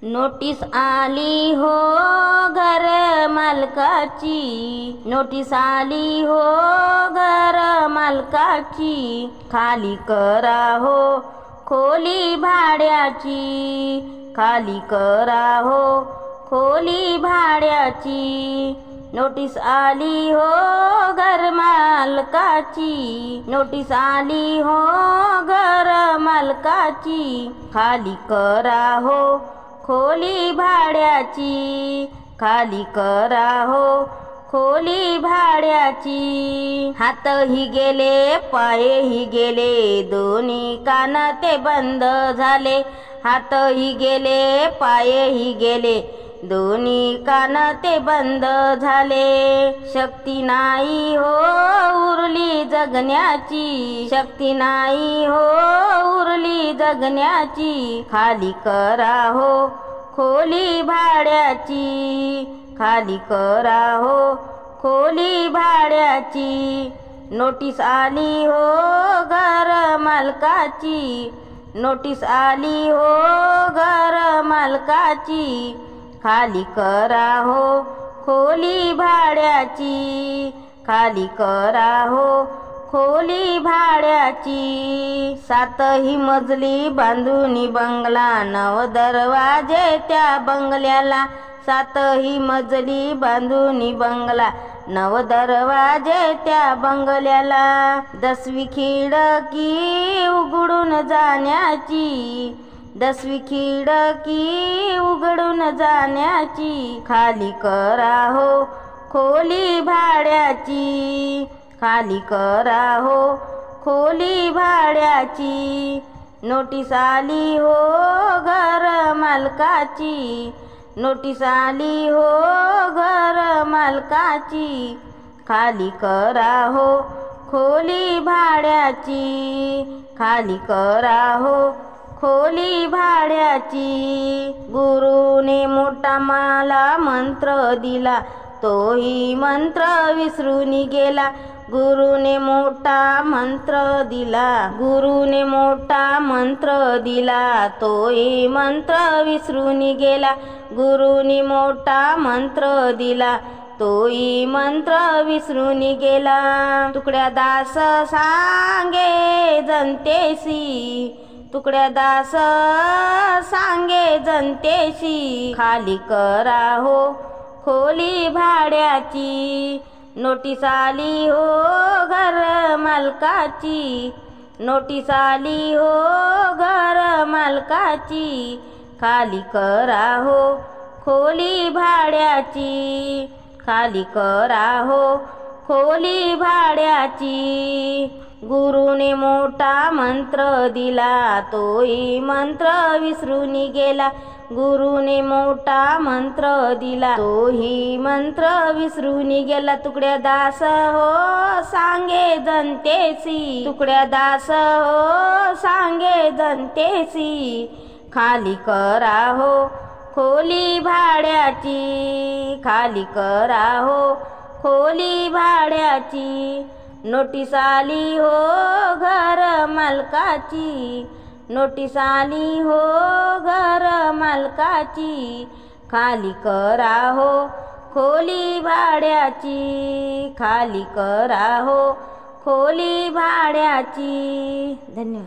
Notice आली हो घर मालकाची, नोटीस आली हो घर मालकाची, खाली करा हो खोली भाड्याची, खाली करा हो खोली भाड्याची। नोटीस आली हो घर मालकाची, नोटीस आली हो घर मालकाची, खाली करा हो खोली भाड्याची, खाली करा हो खोली भाड्याची। हातही गेले पायही गेले दोन्ही कान ते बंद झाले, हातही गेले पायही गेले दोन्ही कान ते बंद झाले। शक्ती नाही हो उरली जगण्याची, शक्ती नाही हो उरली जगण्याची, खाली करा हो खोली भाड्याची, खाली करा हो खोली भाड्याची। नोटीस आली हो घर मालकाची, नोटीस आली हो घर मालकाची, खाली करा हो खोली भाड्याची, खाली करा हो खोली भाड्याची। सातही मजली बांधूनी बंगला, नव दरवाजे त्या बंगल्याला, सातही मजली बांधूनी बंगला, नव दरवाजे त्या बंगल्याला। 10वी खिडकी उघडून जाण्याची, 10वी खिडकी उघडून जाण्याची, खाली करा हो खोली भाड्याची, खाली करा हो खोली भाड्याची। नोटीस आली हो घर मालकाची, नोटीस आली हो घर मालकाची, खाली करा हो खोली भाड्याची, खाली करा हो खोली भाड्याची। गुरुने मोठा मला मंत्र दिला, तोही मंत्र विसरून गेला, गुरुने मोठा मंत्र दिला, गुरुने मोठा मंत्र दिला, तोही मंत्र विसरून गेला, गुरुने मोठा मंत्र दिला, तोही मंत्र विसरून गेला। तुकड्या दास सांगे जनतेशी, तुकड्या दास सांगे जनतेशी, खाली करा हो खोली भाड्याची। नोटीस आली हो घर मालकाची, नोटीस आली हो घर मालकाची, खाली करा हो खोली भाड्याची, खाली करा हो खोली भाड्याची। गुरुने मोठा मंत्र दिला, तोही मंत्र विसरून गेला, गुरुने मोठा मंत्र दिला, तोही मंत्र विसरून गेला। तुकड्या दास हो सांगे जनतेशी, तुकड्या दास हो सांगे जनतेशी, खाली करा हो खोली भाड्याची, खाली करा हो खोली भाड्याची। नोटीस आली हो घर मालकाची, नोटीस आली हो घर मालकाची, खाली करा हो खोली भाड्याची, खाली करा हो खोली भाड्याची। धन्यवाद।